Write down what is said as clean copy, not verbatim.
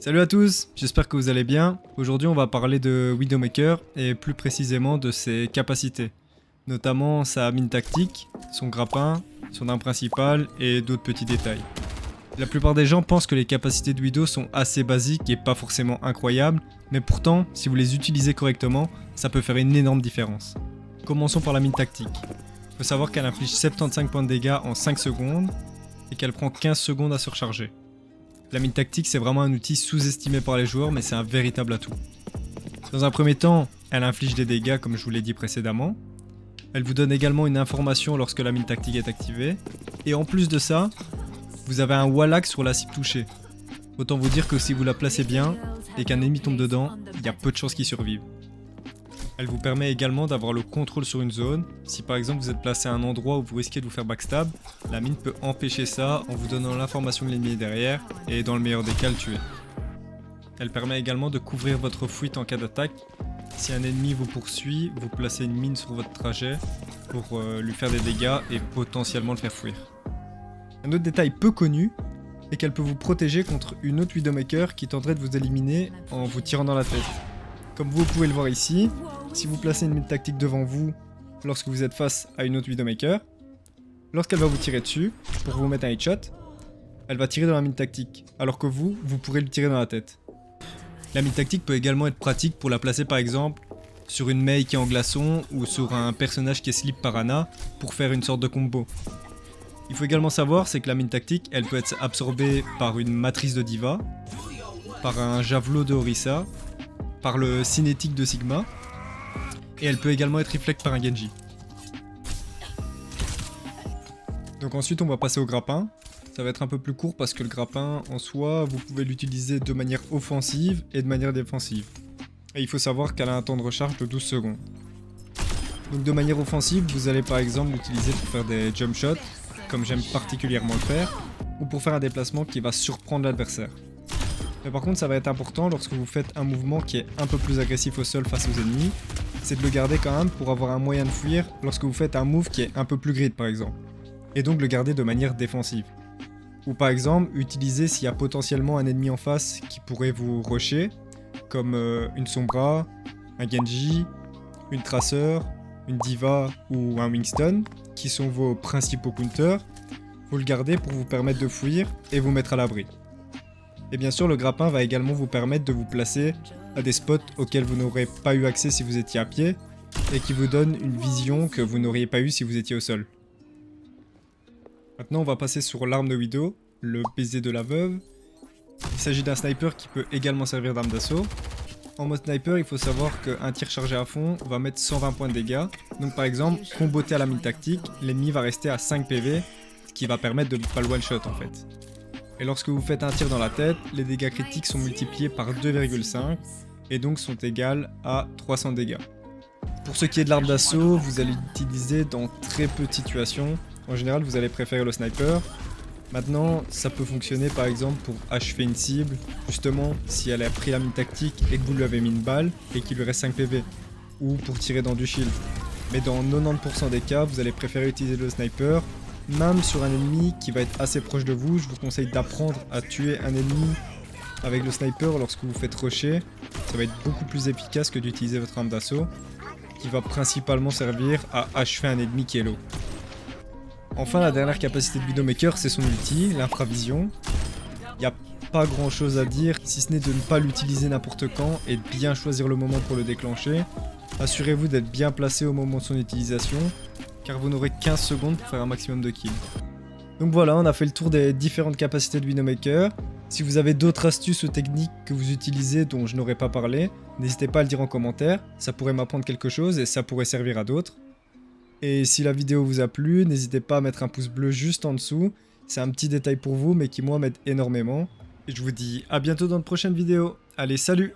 Salut à tous, j'espère que vous allez bien. Aujourd'hui on va parler de Widowmaker et plus précisément de ses capacités. Notamment sa mine tactique, son grappin, son arme principale et d'autres petits détails. La plupart des gens pensent que les capacités de Widow sont assez basiques et pas forcément incroyables, mais pourtant, si vous les utilisez correctement, ça peut faire une énorme différence. Commençons par la mine tactique. Il faut savoir qu'elle inflige 75 points de dégâts en 5 secondes et qu'elle prend 15 secondes à se recharger. La mine tactique, c'est vraiment un outil sous-estimé par les joueurs, mais c'est un véritable atout. Dans un premier temps, elle inflige des dégâts comme je vous l'ai dit précédemment. Elle vous donne également une information lorsque la mine tactique est activée. Et en plus de ça, vous avez un wall sur la cible touchée. Autant vous dire que si vous la placez bien et qu'un ennemi tombe dedans, il y a peu de chances qu'il survive. Elle vous permet également d'avoir le contrôle sur une zone. Si par exemple vous êtes placé à un endroit où vous risquez de vous faire backstab, la mine peut empêcher ça en vous donnant l'information que l'ennemi est derrière et dans le meilleur des cas le tuer. Elle permet également de couvrir votre fuite en cas d'attaque. Si un ennemi vous poursuit, vous placez une mine sur votre trajet pour lui faire des dégâts et potentiellement le faire fuir. Un autre détail peu connu est qu'elle peut vous protéger contre une autre Widowmaker qui tenterait de vous éliminer en vous tirant dans la tête. Comme vous pouvez le voir ici, si vous placez une mine tactique devant vous lorsque vous êtes face à une autre Widowmaker, lorsqu'elle va vous tirer dessus pour vous mettre un headshot, elle va tirer dans la mine tactique, alors que vous pourrez lui tirer dans la tête. La mine tactique peut également être pratique pour la placer par exemple sur une Mei qui est en glaçon ou sur un personnage qui est slip par Ana pour faire une sorte de combo. Il faut également savoir c'est que la mine tactique elle peut être absorbée par une matrice de D.Va, par un javelot de Orisa, par le cinétique de Sigma, et elle peut également être reflect par un Genji. Donc ensuite on va passer au grappin. Ça va être un peu plus court parce que le grappin en soi, vous pouvez l'utiliser de manière offensive et de manière défensive. Et il faut savoir qu'elle a un temps de recharge de 12 secondes. Donc de manière offensive, vous allez par exemple l'utiliser pour faire des jump shots, comme j'aime particulièrement le faire, ou pour faire un déplacement qui va surprendre l'adversaire. Mais par contre ça va être important lorsque vous faites un mouvement qui est un peu plus agressif au sol face aux ennemis, c'est de le garder quand même pour avoir un moyen de fuir lorsque vous faites un move qui est un peu plus grid par exemple. Et donc le garder de manière défensive. Ou par exemple utiliser s'il y a potentiellement un ennemi en face qui pourrait vous rusher, comme une Sombra, un Genji, une Tracer, une D.Va ou un Winston, qui sont vos principaux counters, vous le gardez pour vous permettre de fuir et vous mettre à l'abri. Et bien sûr, le grappin va également vous permettre de vous placer à des spots auxquels vous n'aurez pas eu accès si vous étiez à pied, et qui vous donne une vision que vous n'auriez pas eu si vous étiez au sol. Maintenant, on va passer sur l'arme de Widow, le baiser de la veuve. Il s'agit d'un sniper qui peut également servir d'arme d'assaut. En mode sniper, il faut savoir qu'un tir chargé à fond va mettre 120 points de dégâts. Donc par exemple, comboté à la mine tactique, l'ennemi va rester à 5 PV, ce qui va permettre de ne pas le one-shot en fait. Et lorsque vous faites un tir dans la tête, les dégâts critiques sont multipliés par 2,5 et donc sont égales à 300 dégâts. Pour ce qui est de l'arme d'assaut, vous allez l'utiliser dans très peu de situations. En général, vous allez préférer le sniper. Maintenant, ça peut fonctionner par exemple pour achever une cible, justement si elle a pris la mine tactique et que vous lui avez mis une balle et qu'il lui reste 5 PV, ou pour tirer dans du shield. Mais dans 90% des cas, vous allez préférer utiliser le sniper. Même sur un ennemi qui va être assez proche de vous, je vous conseille d'apprendre à tuer un ennemi avec le sniper lorsque vous faites rusher. Ça va être beaucoup plus efficace que d'utiliser votre arme d'assaut, qui va principalement servir à achever un ennemi qui est low. Enfin, la dernière capacité de Widowmaker, c'est son ulti, l'infravision. Il n'y a pas grand chose à dire, si ce n'est de ne pas l'utiliser n'importe quand et de bien choisir le moment pour le déclencher. Assurez-vous d'être bien placé au moment de son utilisation, car vous n'aurez 15 secondes pour faire un maximum de kills. Donc voilà, on a fait le tour des différentes capacités de Widowmaker. Si vous avez d'autres astuces ou techniques que vous utilisez dont je n'aurais pas parlé, n'hésitez pas à le dire en commentaire, ça pourrait m'apprendre quelque chose et ça pourrait servir à d'autres. Et si la vidéo vous a plu, n'hésitez pas à mettre un pouce bleu juste en dessous, c'est un petit détail pour vous mais qui moi m'aide énormément. Et je vous dis à bientôt dans de prochaines vidéos. Allez, salut!